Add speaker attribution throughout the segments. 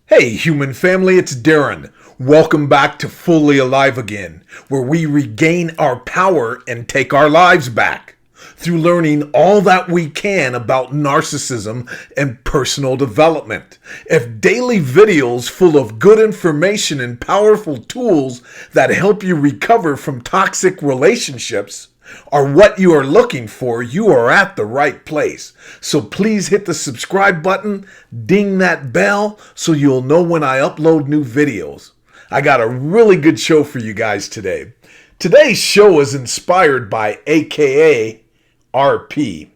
Speaker 1: Hey, human family, it's Darren. Welcome back to Fully Alive Again, where we regain our power and take our lives back through learning all that we can about narcissism and personal development. If daily videos full of good information and powerful tools that help you recover from toxic relationships are what you are looking for, you are at the right place. So please hit the subscribe button, ding that bell so you'll know when I upload new videos. I got a really good show for you guys today. Today's show is inspired by AKA RP.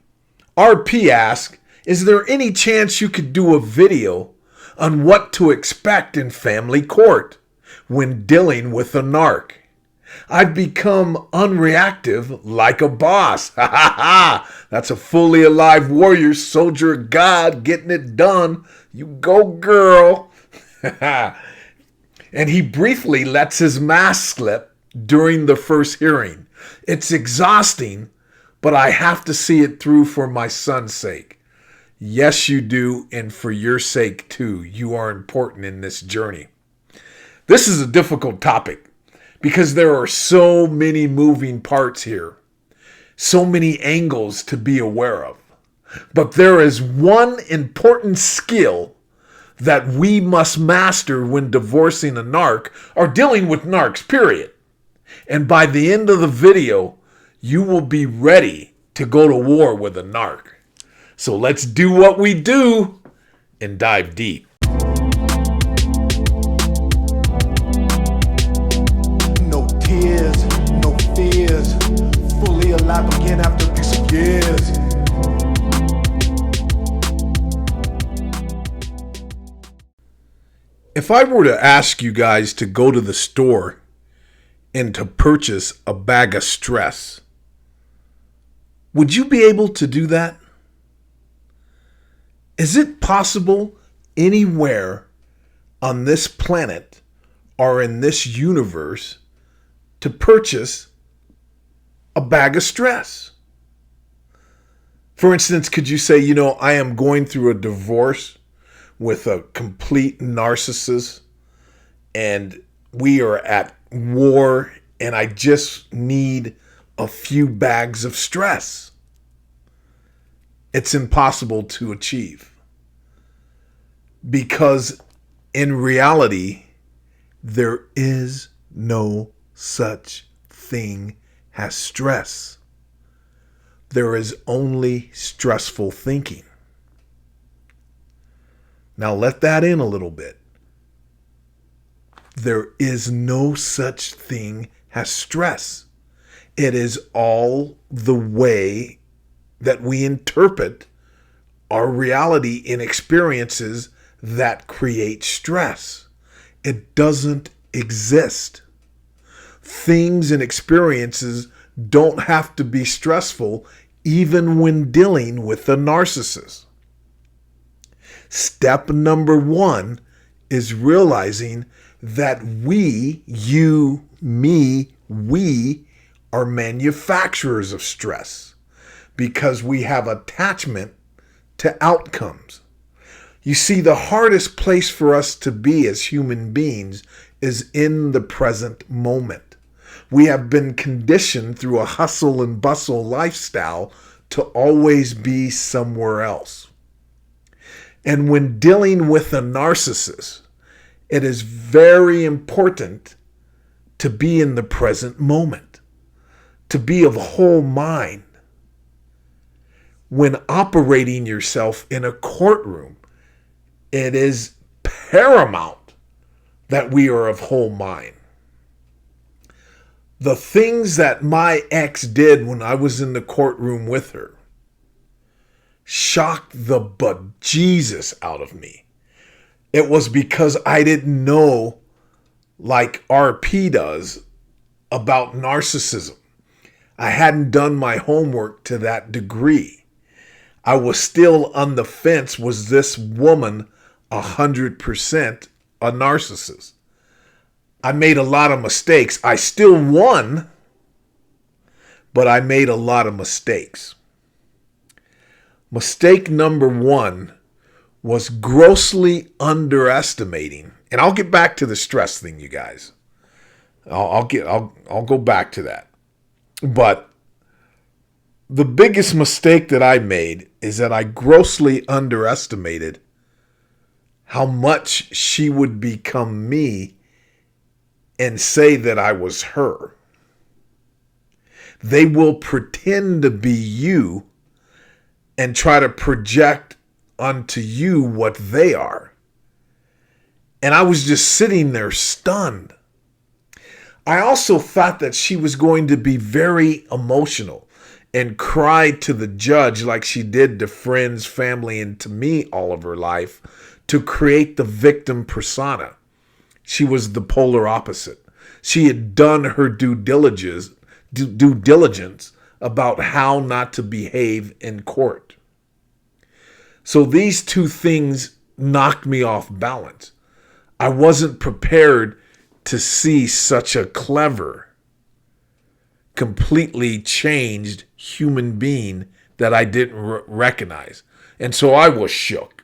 Speaker 1: RP asks, is there any chance you could do a video on what to expect in family court when dealing with a NARC? I've become unreactive like a boss. Ha ha ha! That's a fully alive warrior, soldier of God, getting it done. You go, girl. And he briefly lets his mask slip during the first hearing. It's exhausting, but I have to see it through for my son's sake. Yes, you do, and for your sake too. You are important in this journey. This is a difficult topic, because there are so many moving parts here, so many angles to be aware of. But there is one important skill that we must master when divorcing a NARC or dealing with NARCs, period. And by the end of the video, you will be ready to go to war with a NARC. So let's do what we do and dive deep.
Speaker 2: No fears, fully alive again after these years.
Speaker 1: If I were to ask you guys to go to the store and to purchase a bag of stress, would you be able to do that? Is it possible anywhere on this planet or in this universe to purchase a bag of stress? For instance, could you say, I am going through a divorce with a complete narcissist and we are at war and I just need a few bags of stress? It's impossible to achieve, because in reality, there is no such thing as stress. There is only stressful thinking. Now let that in a little bit. There is no such thing as stress. It is all the way that we interpret our reality and experiences that create stress. It doesn't exist. Things and experiences don't have to be stressful even when dealing with a narcissist. Step number one is realizing that we, you, me, we are manufacturers of stress because we have attachment to outcomes. You see, the hardest place for us to be as human beings is in the present moment. We have been conditioned through a hustle and bustle lifestyle to always be somewhere else. And when dealing with a narcissist, it is very important to be in the present moment, to be of whole mind. When operating yourself in a courtroom, it is paramount that we are of whole mind. The things that my ex did when I was in the courtroom with her shocked the bejesus out of me. It was because I didn't know, like RP does, about narcissism. I hadn't done my homework to that degree. I was still on the fence. Was this woman 100% a narcissist? I made a lot of mistakes. I still won, but I made a lot of mistakes. Mistake number one was grossly underestimating, and I'll get back to the stress thing, you guys. I'll go back to that. But the biggest mistake that I made is that I grossly underestimated how much she would become me and say that I was her. They will pretend to be you and try to project onto you what they are. And I was just sitting there stunned. I also thought that she was going to be very emotional and cry to the judge like she did to friends, family, and to me all of her life to create the victim persona. She was the polar opposite. She had done her due diligence about how not to behave in court. So these two things knocked me off balance. I wasn't prepared to see such a clever, completely changed human being that I didn't recognize. And so I was shook.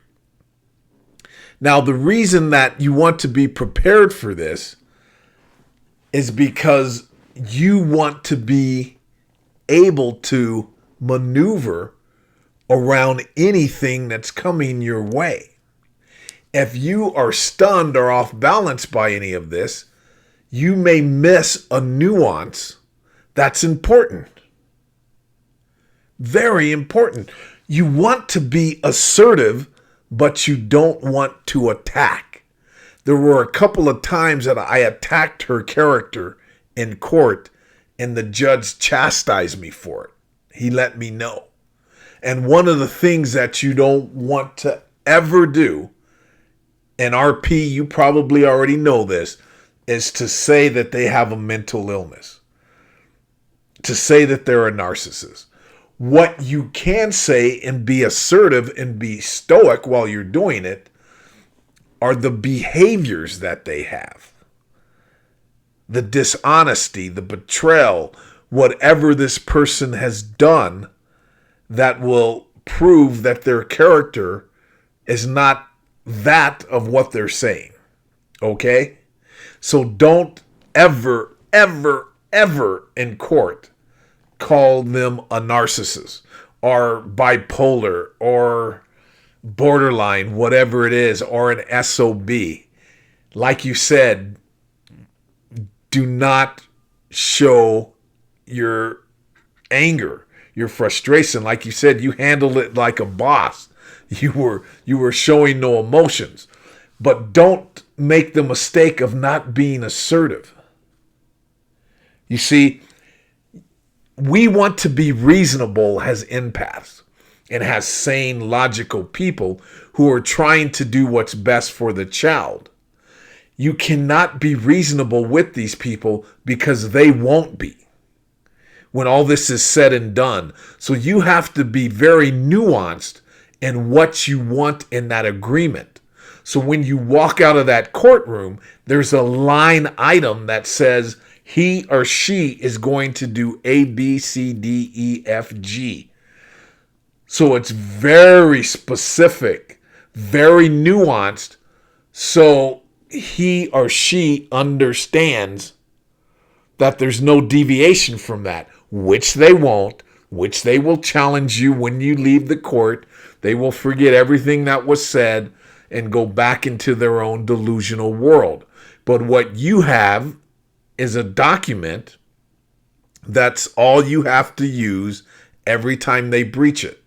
Speaker 1: Now, the reason that you want to be prepared for this is because you want to be able to maneuver around anything that's coming your way. If you are stunned or off balance by any of this, you may miss a nuance that's important. Very important. You want to be assertive, but you don't want to attack. There were a couple of times that I attacked her character in court, and the judge chastised me for it. He let me know. And one of the things that you don't want to ever do, and RP, you probably already know this, is to say that they have a mental illness. To say that they're a narcissist. What you can say and be assertive and be stoic while you're doing it are the behaviors that they have. The dishonesty, the betrayal, whatever this person has done that will prove that their character is not that of what they're saying. Okay? So don't ever, ever, ever in court call them a narcissist or bipolar or borderline, whatever it is, or an SOB. Like you said, do not show your anger, your frustration. Like you said, you handled it like a boss. You were showing no emotions. But don't make the mistake of not being assertive. You see, we want to be reasonable as empaths and as sane, logical people who are trying to do what's best for the child. You cannot be reasonable with these people because they won't be when all this is said and done. So you have to be very nuanced in what you want in that agreement. So when you walk out of that courtroom, there's a line item that says he or she is going to do A, B, C, D, E, F, G. So it's very specific, very nuanced, so he or she understands that there's no deviation from that, which they won't, which they will challenge you when you leave the court. They will forget everything that was said and go back into their own delusional world. But what you have is a document that's all you have to use every time they breach it.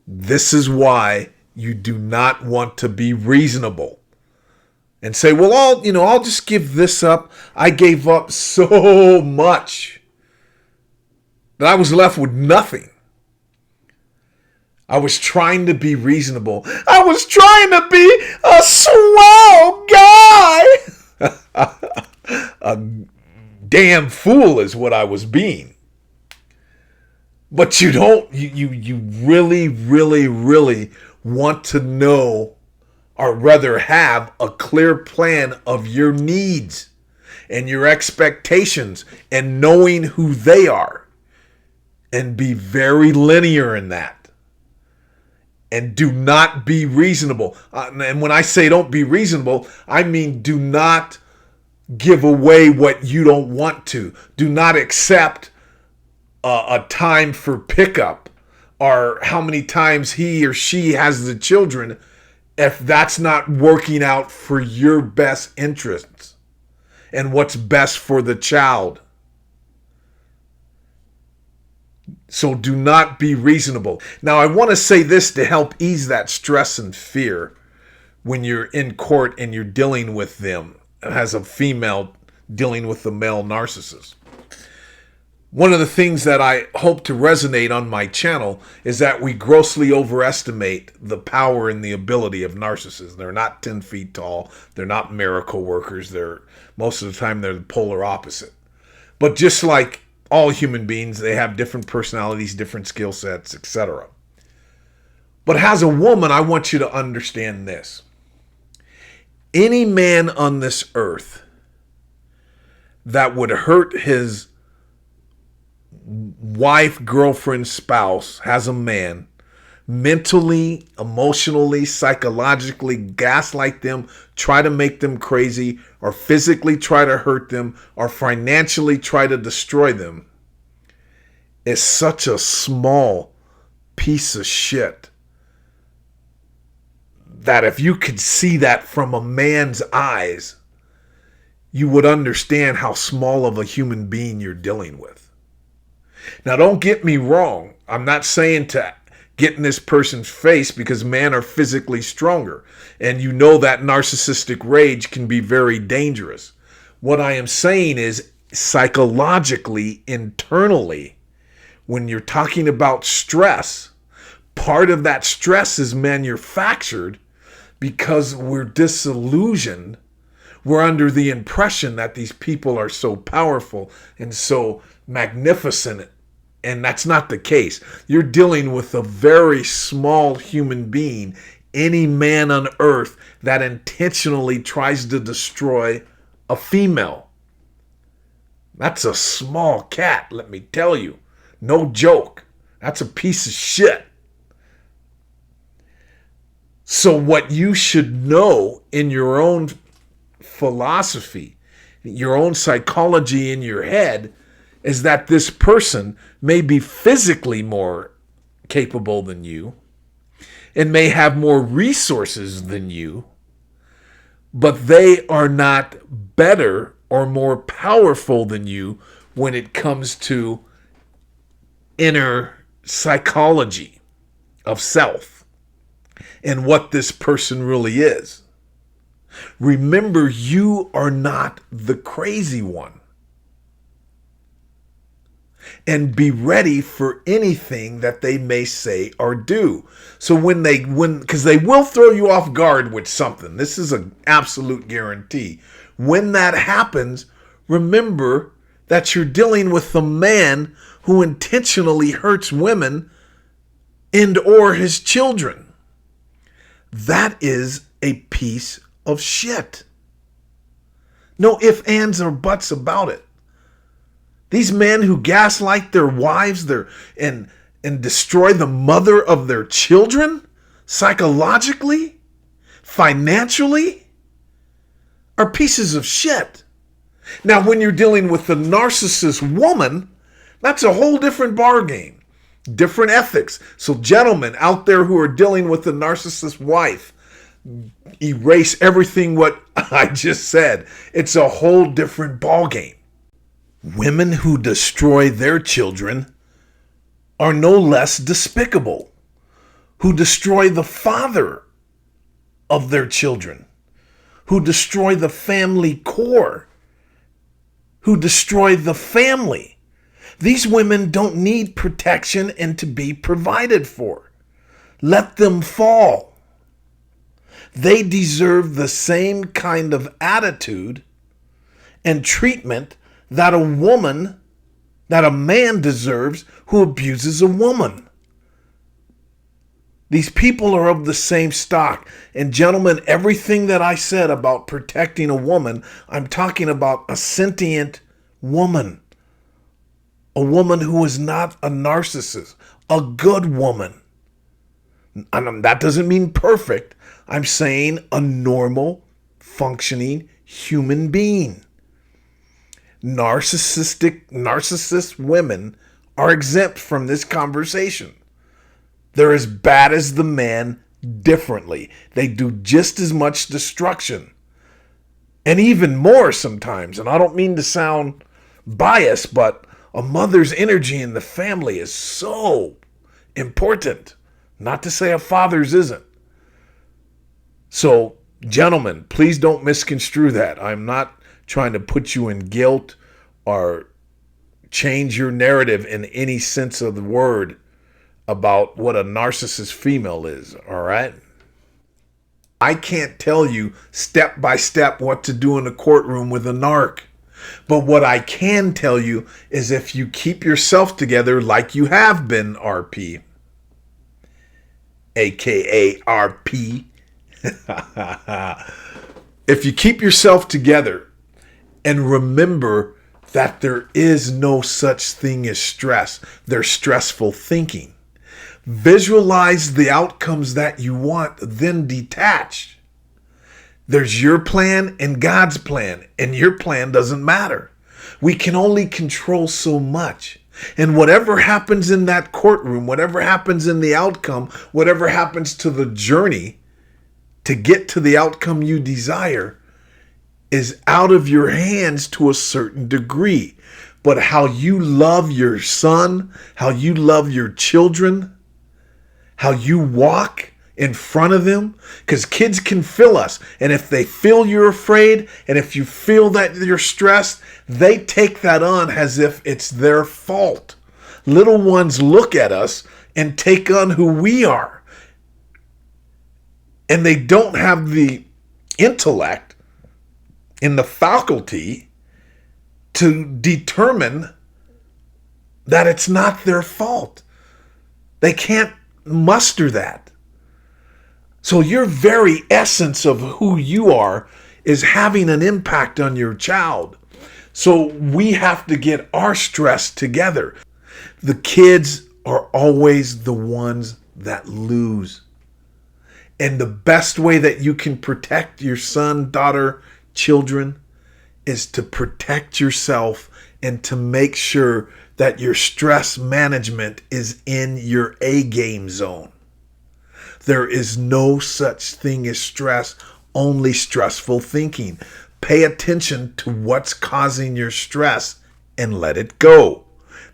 Speaker 1: This is why you do not want to be reasonable and say, well, I'll just give this up. I gave up so much that I was left with nothing. I was trying to be reasonable. I was trying to be a swell guy. A damn fool is what I was being. But you really, really, really want to know, or rather have a clear plan of your needs and your expectations and knowing who they are, and be very linear in that. And do not be reasonable. And when I say don't be reasonable, I mean do not give away what you don't want to. Do not accept a time for pickup or how many times he or she has the children if that's not working out for your best interests and what's best for the child. So do not be reasonable. Now, I want to say this to help ease that stress and fear when you're in court and you're dealing with them as a female dealing with the male narcissist. One of the things that I hope to resonate on my channel is that we grossly overestimate the power and the ability of narcissists. They're not 10 feet tall. They're not miracle workers. Most of the time, they're the polar opposite. But just like all human beings, they have different personalities, different skill sets, etc. But as a woman, I want you to understand this. Any man on this earth that would hurt his wife, girlfriend, spouse, as a man, mentally, emotionally, psychologically gaslight them, try to make them crazy, or physically try to hurt them, or financially try to destroy them, is such a small piece of shit that if you could see that from a man's eyes, you would understand how small of a human being you're dealing with. Now, don't get me wrong. I'm not saying to get in this person's face because men are physically stronger. And you know that narcissistic rage can be very dangerous. What I am saying is psychologically, internally, when you're talking about stress, part of that stress is manufactured because we're disillusioned. We're under the impression that these people are so powerful and so magnificent, and that's not the case. You're dealing with a very small human being, any man on earth that intentionally tries to destroy a female. That's a small cat, let me tell you. No joke. That's a piece of shit. So what you should know in your own philosophy, your own psychology in your head, is that this person may be physically more capable than you and may have more resources than you, but they are not better or more powerful than you when it comes to inner psychology of self and what this person really is. Remember, you are not the crazy one. And be ready for anything that they may say or do. So because they will throw you off guard with something. This is an absolute guarantee. When that happens, remember that you're dealing with a man who intentionally hurts women and or his children. That is a piece of shit. No ifs, ands, or buts about it. These men who gaslight their wives and destroy the mother of their children psychologically, financially, are pieces of shit. Now, when you're dealing with the narcissist woman, that's a whole different ballgame, different ethics. So gentlemen out there who are dealing with the narcissist wife, erase everything what I just said. It's a whole different ballgame. Women who destroy their children are no less despicable. Who destroy the father of their children. Who destroy the family core. Who destroy the family. These women don't need protection and to be provided for. Let them fall. They deserve the same kind of attitude and treatment that a man deserves who abuses a woman. These people are of the same stock. And gentlemen, everything that I said about protecting a woman, I'm talking about a sentient woman. A woman who is not a narcissist. A good woman. And that doesn't mean perfect. I'm saying a normal, functioning human being. Narcissist women are exempt from this conversation. They're as bad as the man differently. They do just as much destruction. And even more sometimes. And I don't mean to sound biased, but a mother's energy in the family is so important. Not to say a father's isn't. So, gentlemen, please don't misconstrue that. I'm not trying to put you in guilt or change your narrative in any sense of the word about what a narcissist female is, all right? I can't tell you step by step what to do in a courtroom with a NARC. But what I can tell you is if you keep yourself together like you have been, RP, aka RP, if you keep yourself together and remember that there is no such thing as stress, there's stressful thinking. Visualize the outcomes that you want, then detach. There's your plan and God's plan, and your plan doesn't matter. We can only control so much. And whatever happens in that courtroom, whatever happens in the outcome, whatever happens to the journey to get to the outcome you desire is out of your hands to a certain degree. But how you love your son, how you love your children, how you walk in front of them, because kids can feel us. And if they feel you're afraid, and if you feel that you're stressed, they take that on as if it's their fault. Little ones look at us and take on who we are. And they don't have the intellect and the faculty to determine that it's not their fault. They can't muster that. So your very essence of who you are is having an impact on your child. So we have to get our stress together. The kids are always the ones that lose. And the best way that you can protect your son, daughter, children is to protect yourself and to make sure that your stress management is in your A game zone. There is no such thing as stress, only stressful thinking. Pay attention to what's causing your stress and let it go.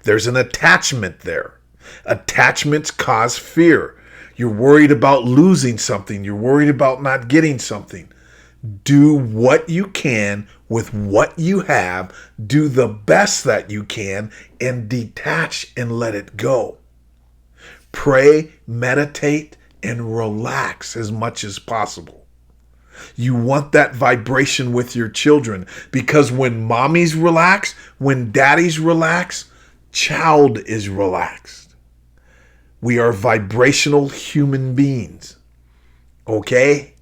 Speaker 1: There's an attachment there. Attachments cause fear. You're worried about losing something. You're worried about not getting something. Do what you can with what you have. Do the best that you can and detach and let it go. Pray, meditate, and relax as much as possible. You want that vibration with your children because when mommies relax, when daddies relax, child is relaxed. We are vibrational human beings. Okay?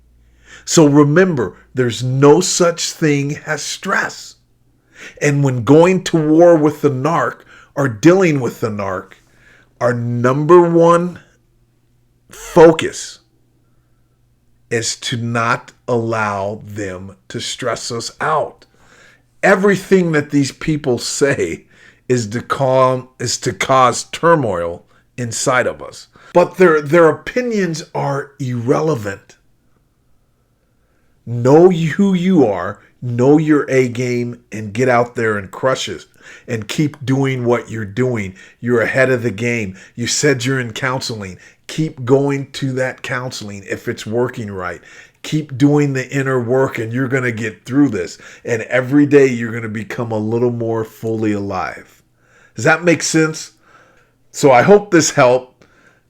Speaker 1: So remember, there's no such thing as stress. And when going to war with the NARC or dealing with the NARC, our number one focus is to not allow them to stress us out. Everything that these people say is to cause turmoil inside of us. But their opinions are irrelevant. Know who you are, know your A game, and get out there and crush it. And keep doing what you're doing. You're ahead of the game. You said you're in counseling. Keep going to that counseling if it's working right. Keep doing the inner work and you're going to get through this. And every day you're going to become a little more fully alive. Does that make sense? So I hope this helped.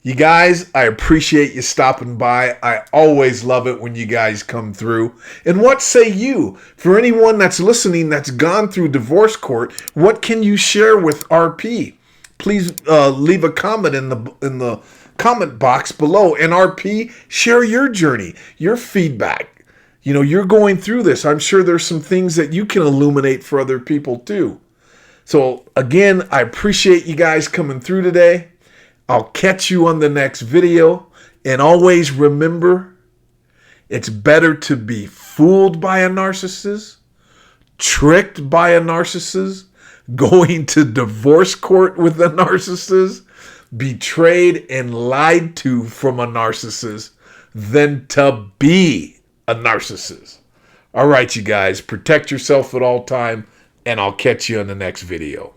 Speaker 1: You guys, I appreciate you stopping by. I always love it when you guys come through. And what say you? For anyone that's listening that's gone through divorce court, what can you share with RP? Please leave a comment in the comment box below. And RP, share your journey, your feedback. You know, you're going through this. I'm sure there's some things that you can illuminate for other people too. So again, I appreciate you guys coming through today. I'll catch you on the next video. And always remember, it's better to be fooled by a narcissist, tricked by a narcissist, going to divorce court with a narcissist, betrayed and lied to from a narcissist, than to be a narcissist. All right, you guys, protect yourself at all time, and I'll catch you in the next video.